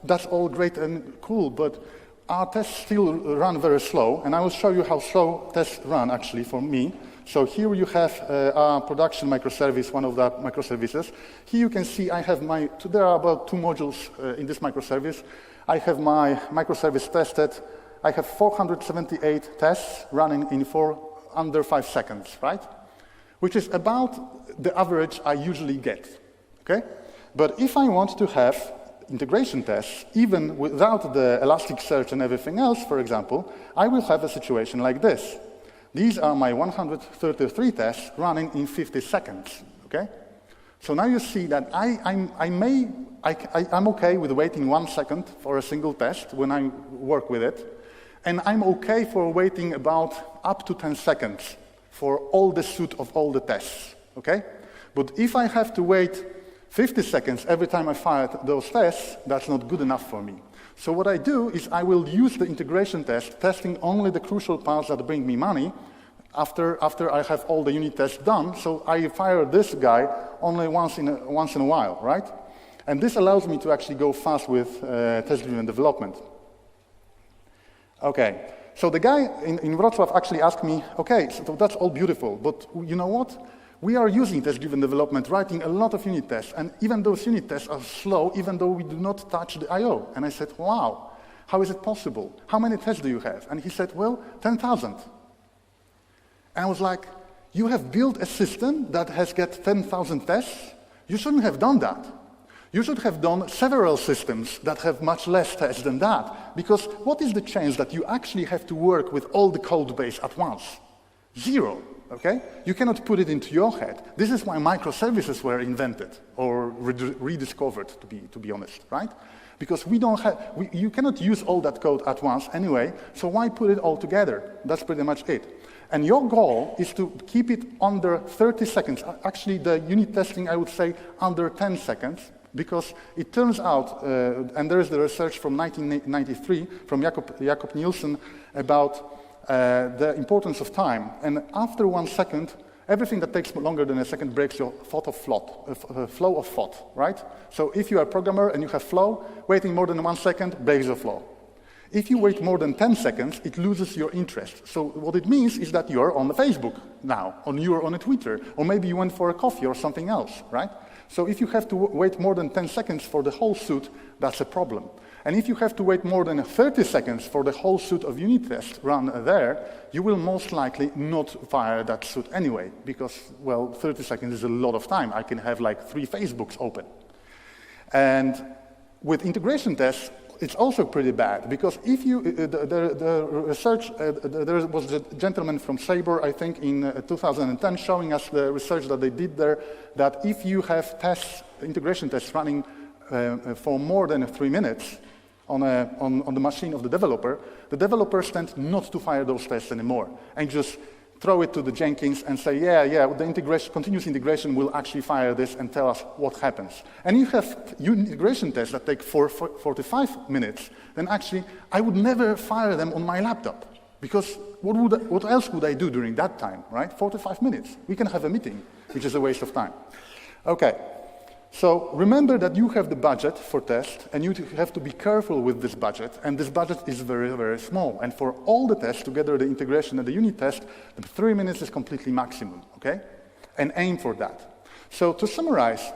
that's all great and cool, but our tests still run very slow. And I will show you how slow tests run, actually, for me. So here you have our production microservice, one of the microservices. Here you can see there are about 2 modules in this microservice. I have my microservice tested. I have 478 tests running in under 5 seconds, right? Which is about the average I usually get, okay? But if I want to have integration tests, even without the Elasticsearch and everything else, for example, I will have a situation like this. These are my 133 tests running in 50 seconds, okay? So now you see that I'm okay with waiting 1 second for a single test when I work with it, and I'm okay for waiting about up to 10 seconds for all the suite of all the tests, okay? But if I have to wait 50 seconds every time I fire those tests, that's not good enough for me. So what I do is I will use the integration test, testing only the crucial parts that bring me money after I have all the unit tests done. So I fire this guy only once in a while, right? And this allows me to actually go fast with test-driven development. Okay. So the guy in Wrocław actually asked me, okay, so that's all beautiful, but you know what? We are using test-driven development, writing a lot of unit tests, and even those unit tests are slow, even though we do not touch the I/O. And I said, wow, how is it possible? How many tests do you have? And he said, well, 10,000. And I was like, you have built a system that has got 10,000 tests? You shouldn't have done that. You should have done several systems that have much less tests than that, because what is the chance that you actually have to work with all the code base at once? 0. okay? You cannot put it into your head. This is why microservices were invented or rediscovered, to be honest, right? Because you cannot use all that code at once anyway, so why put it all together? That's pretty much it. And your goal is to keep it under 30 seconds. Actually, the unit testing, I would say, under 10 seconds, because it turns out, and there is the research from 1993 from Jakub Nielsen about the importance of time. And after 1 second, everything that takes longer than a second breaks your flow of thought, right? So if you are a programmer and you have flow, waiting more than 1 second breaks your flow. If you wait more than 10 seconds, it loses your interest. So what it means is that you're on the Facebook now, or you're on a Twitter, or maybe you went for a coffee or something else, right? So if you have to wait more than 10 seconds for the whole suit, that's a problem. And if you have to wait more than 30 seconds for the whole suite of unit tests run there, you will most likely not fire that suit anyway, because, well, 30 seconds is a lot of time. I can have like 3 Facebooks open. And with integration tests, it's also pretty bad, because if you, the research, there was a gentleman from Sabre, I think, in 2010, showing us the research that they did there, that if you have tests, integration tests running for more than 3 minutes on the machine of the developers tend not to fire those tests anymore, and just throw it to the Jenkins and say, yeah, the continuous integration will actually fire this and tell us what happens. And you have integration tests that take 45 minutes, then actually I would never fire them on my laptop, because what else would I do during that time, right? 45 minutes. We can have a meeting, which is a waste of time. Okay. So remember that you have the budget for test, and you have to be careful with this budget, and this budget is very, very small. And for all the tests, together the integration and the unit test, the 3 minutes is completely maximum, okay? And aim for that. So to summarize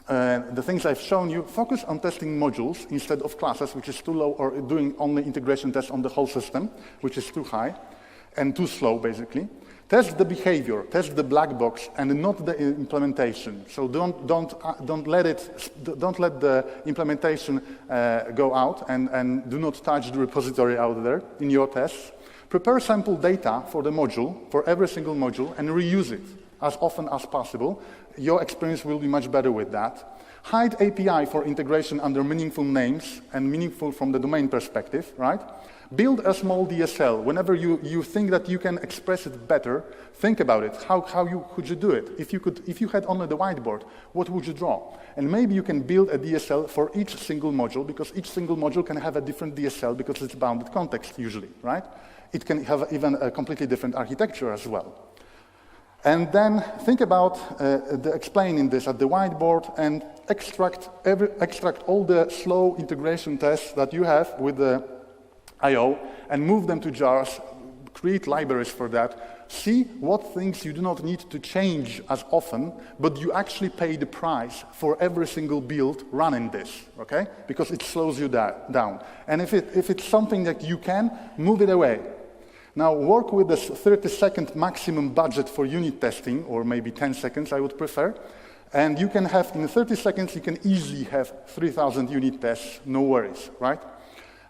the things I've shown you, focus on testing modules instead of classes, which is too low, or doing only integration tests on the whole system, which is too high, and too slow, basically. Test the behavior, test the black box, and not the implementation. So don't let the implementation go out, and do not touch the repository out there in your tests. Prepare sample data for the module, for every single module, and reuse it as often as possible. Your experience will be much better with that. Hide API for integration under meaningful names and meaningful from the domain perspective, right? Build a small DSL. Whenever you think that you can express it better, think about it. How could you do it? If you had only the whiteboard, what would you draw? And maybe you can build a DSL for each single module, because each single module can have a different DSL because it's bounded context usually, right? It can have even a completely different architecture as well. And then think about explaining this at the whiteboard, and extract all the slow integration tests that you have with the I/O and move them to jars, create libraries for that, see what things you do not need to change as often, but you actually pay the price for every single build running this, okay? Because it slows you down. And if it's something that you can, move it away. Now work with this 30-second maximum budget for unit testing, or maybe 10 seconds I would prefer, and you can have, in 30 seconds, you can easily have 3,000 unit tests, no worries, right?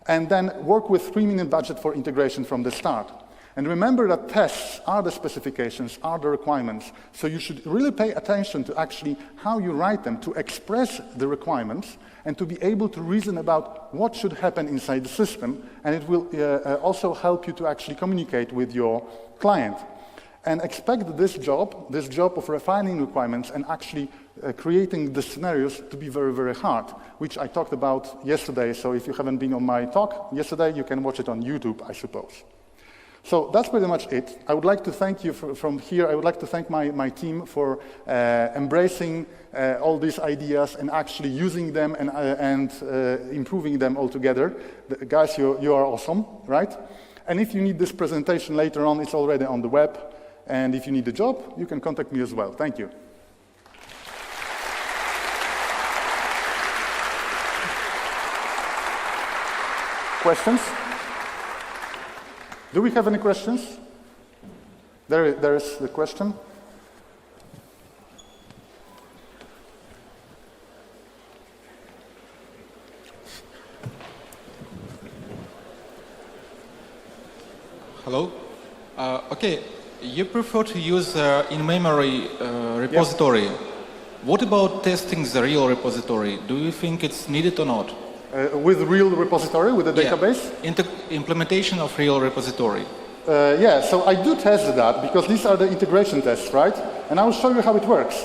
And then work with 3-minute budget for integration from the start. And remember that tests are the specifications, are the requirements, so you should really pay attention to actually how you write them, to express the requirements, and to be able to reason about what should happen inside the system, and it will also help you to actually communicate with your client. And expect this job of refining requirements and actually creating the scenarios to be very, very hard, which I talked about yesterday. So if you haven't been on my talk yesterday, you can watch it on YouTube, I suppose. So that's pretty much it. I would like to thank you from here. I would like to thank my team for embracing all these ideas and actually using them and improving them all together. Guys, you are awesome, right? And if you need this presentation later on, it's already on the web. And if you need a job, you can contact me as well. Thank you. Questions? Do we have any questions? There is the question. Hello. Okay. You prefer to use in-memory repository. Yeah. What about testing the real repository? Do you think it's needed or not? With real repository, with the database? Implementation of real repository. Yeah, so I do test that because these are the integration tests, right? And I will show you how it works.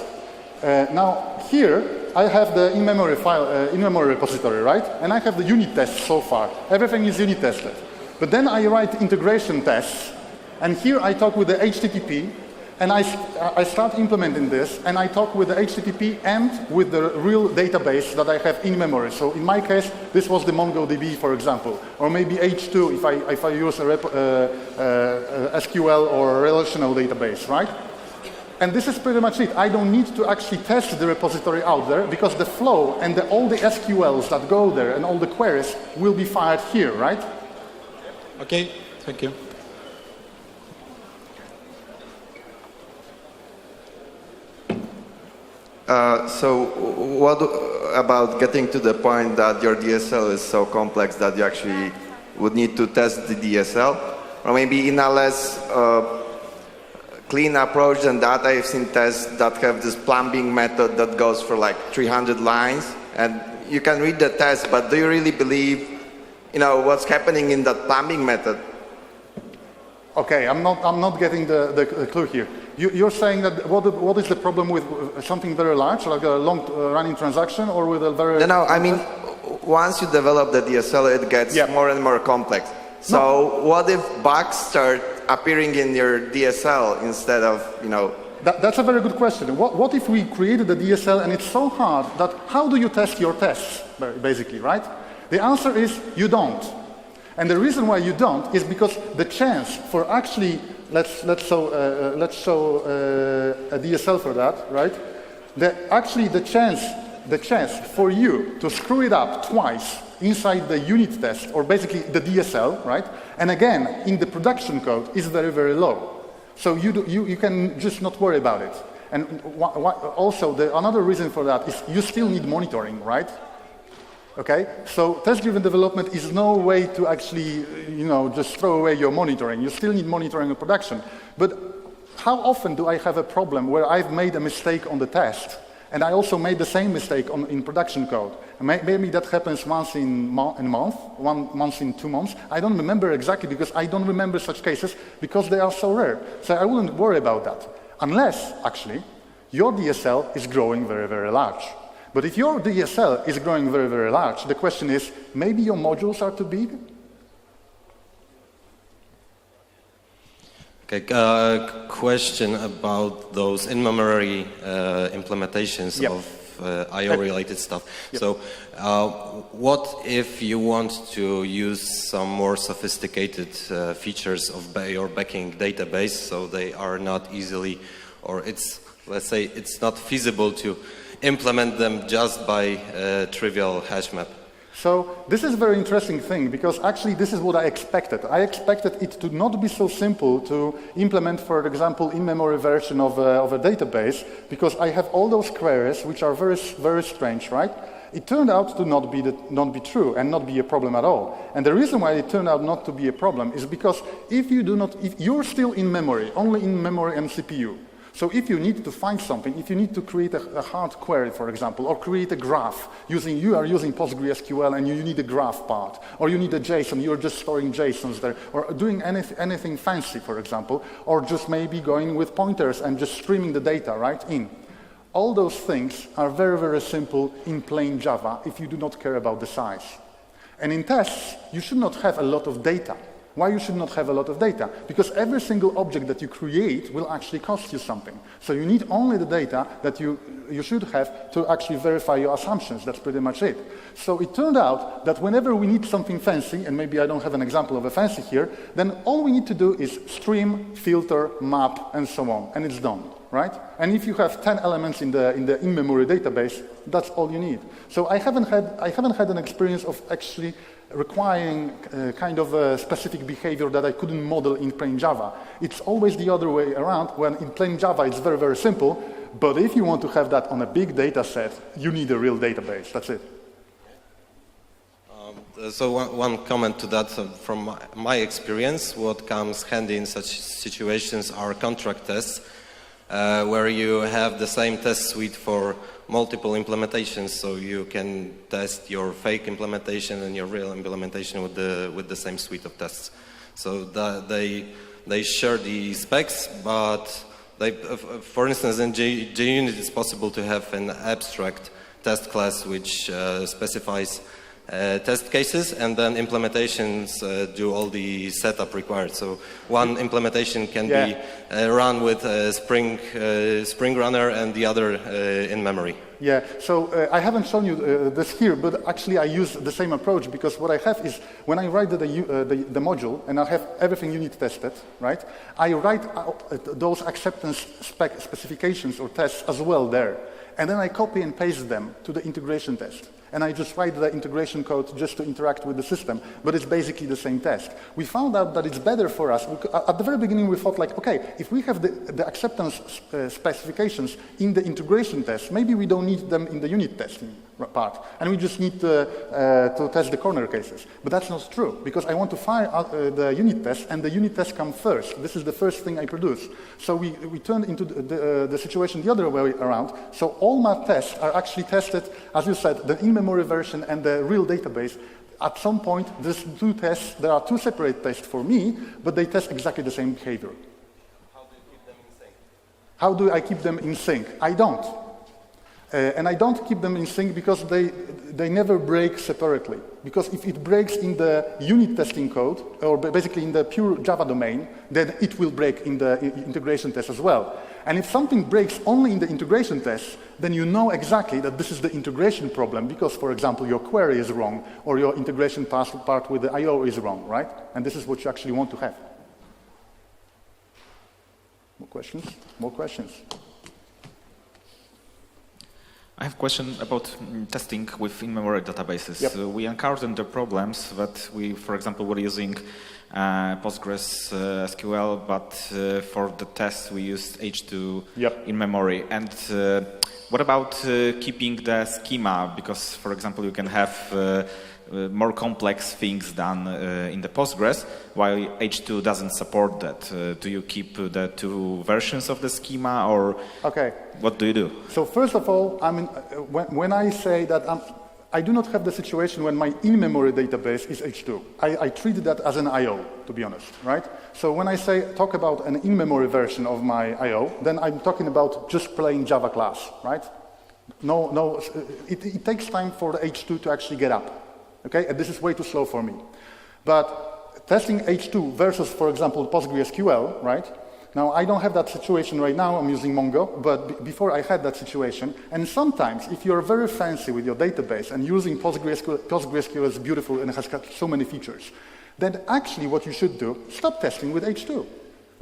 Now, here I have the in-memory file, in-memory repository, right? And I have the unit tests so far. Everything is unit tested. But then I write integration tests, and here I talk with the HTTP, and I start implementing this, and I talk with the HTTP and with the real database that I have in memory. So in my case, this was the MongoDB, for example, or maybe H2 if I use a SQL or a relational database, right? And this is pretty much it. I don't need to actually test the repository out there because the flow and all the SQLs that go there and all the queries will be fired here, right? Okay, thank you. So what about getting to the point that your DSL is so complex that you actually would need to test the DSL? Or maybe in a less clean approach than that, I've seen tests that have this plumbing method that goes for like 300 lines, and you can read the test, but do you really believe, what's happening in that plumbing method? Okay, I'm not getting the clue here. You're saying that what is the problem with something very large, like a long running transaction, or with a very... No, I mean, once you develop the DSL, it gets more and more complex. So what if bugs start appearing in your DSL instead of, That's a very good question. What if we created a DSL and it's so hard that how do you test your tests, basically, right? The answer is you don't. And the reason why you don't is because the chance for actually, let's show a DSL for that, right? The chance for you to screw it up twice inside the unit test, or basically the DSL, right? And again, in the production code is very, very low. So you can just not worry about it. And also, another reason for that is you still need monitoring, right? Okay, so test-driven development is no way to actually, just throw away your monitoring. You still need monitoring in production. But how often do I have a problem where I've made a mistake on the test, and I also made the same mistake in production code? Maybe that happens once in a month, once in 2 months. I don't remember exactly because I don't remember such cases because they are so rare. So I wouldn't worry about that. Unless, actually, your DSL is growing very, very large. But if your DSL is growing very, very large, the question is, maybe your modules are too big? Okay, question about those in-memory implementations of I/O-related stuff. Yep. So, what if you want to use some more sophisticated features of your backing database, so they are not easily, or let's say, it's not feasible to implement them just by trivial hash map? So this is a very interesting thing because actually this is what I expected. I expected it to not be so simple to implement, for example, in-memory version of a database because I have all those queries which are very, very strange, right? It turned out to not be true and not be a problem at all. And the reason why it turned out not to be a problem is because if you're still in memory, only in memory and CPU. So if you need to find something, if you need to create a hard query, for example, or create a graph, you are using PostgreSQL and you need a graph part, or you need a JSON, you're just storing JSONs there, or doing anything fancy, for example, or just maybe going with pointers and just streaming the data right in. All those things are very, very simple in plain Java if you do not care about the size. And in tests, you should not have a lot of data. Why you should not have a lot of data? Because every single object that you create will actually cost you something. So you need only the data that you should have to actually verify your assumptions. That's pretty much it. So it turned out that whenever we need something fancy, and maybe I don't have an example of a fancy here, then all we need to do is stream, filter, map, and so on, and it's done, right? And if you have 10 elements in the in-memory database, that's all you need. So I haven't had an experience of actually requiring kind of a specific behavior that I couldn't model in plain Java. It's always the other way around, when in plain Java it's very, very simple, but if you want to have that on a big data set, you need a real database, that's it. So one comment to that, from my experience, what comes handy in such situations are contract tests, where you have the same test suite for multiple implementations, so you can test your fake implementation and your real implementation with the same suite of tests. So they share the specs, but for instance, in JUnit it's possible to have an abstract test class which specifies test cases, and then implementations do all the setup required. So one implementation can be run with Spring Runner and the other in memory. Yeah, so I haven't shown you this here, but actually I use the same approach, because what I have is, when I write the module and I have everything unit tested, right? I write those acceptance specifications or tests as well there. And then I copy and paste them to the integration test. And I just write the integration code just to interact with the system, but it's basically the same test. We found out that it's better for us. At the very beginning we thought like, okay, if we have the acceptance specifications in the integration test, maybe we don't need them in the unit testing part, and we just need to test the corner cases. But that's not true, because I want to fire the unit test, and the unit test comes first. This is the first thing I produce. So we turned into the situation the other way around. So all my tests are actually tested, as you said, the in-memory version and the real database. At some point, these two tests, there are two separate tests for me, but they test exactly the same behavior. How do you keep them in sync? How do I keep them in sync? I don't. And I don't keep them in sync because they never break separately. Because if it breaks in the unit testing code, or basically in the pure Java domain, then it will break in the integration test as well. And if something breaks only in the integration test, then you know exactly that this is the integration problem, because, for example, your query is wrong, or your integration part with the I/O is wrong, right? And this is what you actually want to have. More questions? More questions? I have a question about testing with in-memory databases. Yep. We encountered the problems that we, for example, were using Postgres SQL, but for the tests we used H2 in memory. And what about keeping the schema? Because, for example, you can have more complex things done in the Postgres, while H2 doesn't support that. Do you keep the two versions of the schema, or what do you do? So first of all, I mean, when I say that I do not have the situation when my in-memory database is H2. I treat that as an I/O, to be honest, right? So when I talk about an in-memory version of my I/O, then I'm talking about just plain Java class, right? No, it takes time for the H2 to actually get up. Okay, and this is way too slow for me. But testing H2 versus, for example, PostgreSQL, right? Now, I don't have that situation right now. I'm using Mongo, but before I had that situation. And sometimes, if you're very fancy with your database and using PostgreSQL is beautiful and has got so many features, then actually what you should do, stop testing with H2.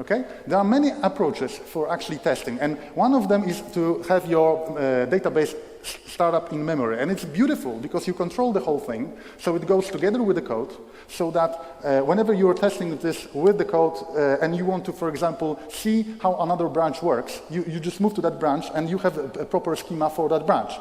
Okay? There are many approaches for actually testing, and one of them is to have your database start up in memory. And it's beautiful because you control the whole thing, so it goes together with the code, so that whenever you're testing this with the code and you want to, for example, see how another branch works, you just move to that branch and you have a proper schema for that branch.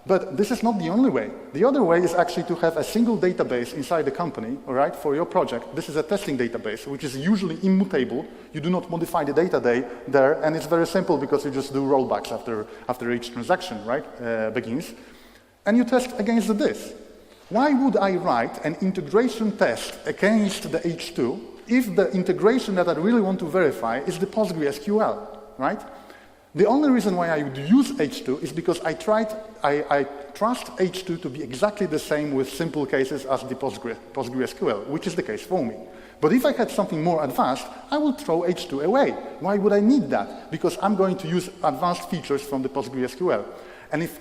But this is not the only way. The other way is actually to have a single database inside the company, all right, for your project. This is a testing database, which is usually immutable. You do not modify the data there, and it's very simple because you just do rollbacks after each transaction, right, begins. And you test against this. Why would I write an integration test against the H2 if the integration that I really want to verify is the PostgreSQL, right? The only reason why I would use H2 is because I trust H2 to be exactly the same with simple cases as the PostgreSQL, which is the case for me. But if I had something more advanced, I will throw H2 away. Why would I need that? Because I'm going to use advanced features from the PostgreSQL. And if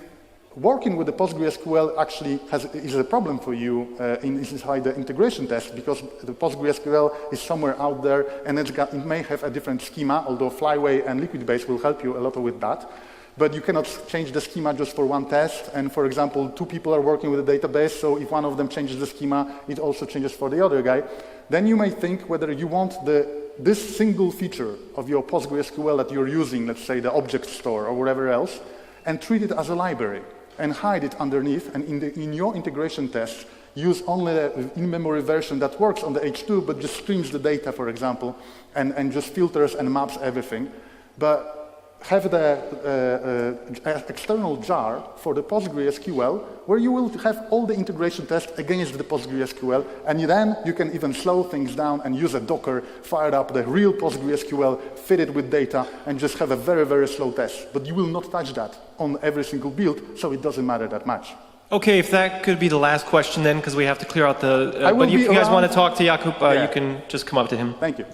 working with the PostgreSQL actually is a problem for you inside the integration test, because the PostgreSQL is somewhere out there and it may have a different schema, although Flyway and Liquidbase will help you a lot with that. But you cannot change the schema just for one test. And for example, two people are working with a database, so if one of them changes the schema, it also changes for the other guy. Then you may think whether you want this single feature of your PostgreSQL that you're using, let's say the object store or whatever else, and treat it as a library and hide it underneath, and in your integration tests, use only the in-memory version that works on the H2, but just streams the data, for example, and just filters and maps everything. But have the external jar for the PostgreSQL, where you will have all the integration tests against the PostgreSQL, and then you can even slow things down and use a Docker, fire up the real PostgreSQL, fit it with data, and just have a very, very slow test. But you will not touch that on every single build, so it doesn't matter that much. Okay, if that could be the last question then, because we have to clear out the... but if you guys want to talk to Jakub, you can just come up to him. Thank you.